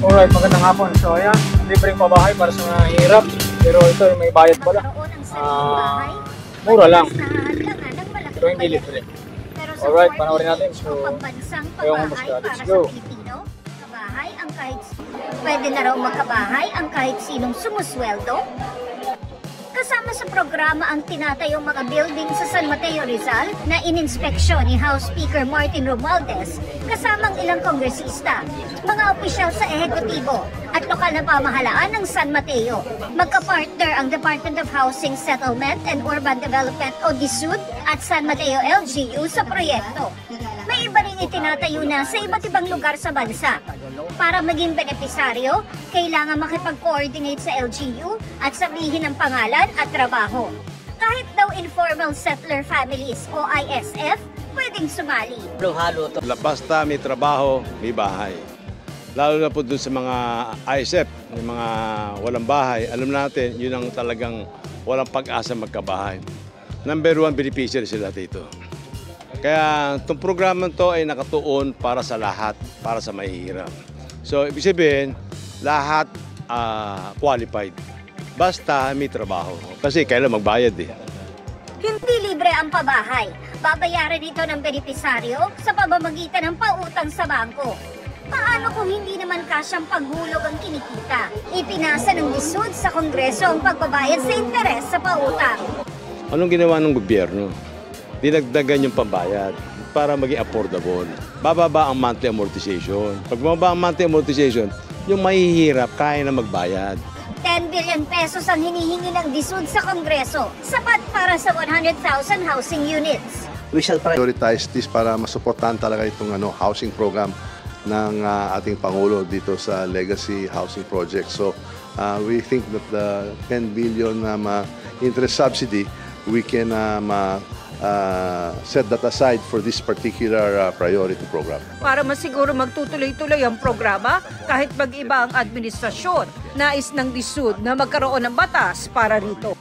Alright, magandang hapon. So ayan, libreng pabahay para sa mga hirap. Pero ito may bayad pala. Mura lang. Pero hindi libre. Alright, panoorin natin. So, ayun, let's go. Pwede na raw magkabahay ang kahit sinong sumusweldo. Kasama sa programa ang tinatayong mga building sa San Mateo, Rizal na ininspeksyon ni House Speaker Martin Romualdez kasamang ilang kongresista, mga opisyal sa ehekutibo at lokal na pamahalaan ng San Mateo. Magka-partner ang Department of Housing, Settlement and Urban Development o DSUD at San Mateo LGU sa proyekto. May iba ring itinatayo na sa iba't ibang lugar sa bansa. Para maging benepisaryo, kailangan makipag-coordinate sa LGU at sabihin ang pangalan at trabaho. Kahit daw informal settler families o ISF, pwedeng sumali. Basta may trabaho, may bahay. Lalo na po dun sa mga ISF, yung mga walang bahay, alam natin, yun ang talagang walang pag-asa magkabahay. Number 1 beneficiary sila dito. Kaya itong programa to ay nakatuon para sa lahat, para sa mahihirap. So, ibig sabihin, lahat qualified. Basta may trabaho. Kasi kailan magbayad eh. Hindi libre ang pabahay. Babayaran ito ng benepisaryo sa pamamagitan ng pautang sa bangko. Paano kung hindi naman kasyang paghulog ang kinikita? Ipinasa ng DSUD sa Kongreso ang pagbabayad sa interes sa pautang. Anong ginawa ng gobyerno? Dinagdagan yung pambayad para maging affordable. Bababa ang monthly amortization. Pag bababa ang monthly amortization, yung mahihirap kaya na magbayad. 10 billion pesos ang hinihingi ng DSUD sa Kongreso. Sapat para sa 100,000 housing units. We shall prioritize this para masuportahan talaga itong housing program ng ating Pangulo dito sa Legacy Housing Project. So we think that the 10 billion interest subsidy, we can set that aside for this particular priority program. Para masiguro magtutuloy-tuloy ang programa kahit mag-iba ang administrasyon, nais ng DSUD na magkaroon ng batas para rito.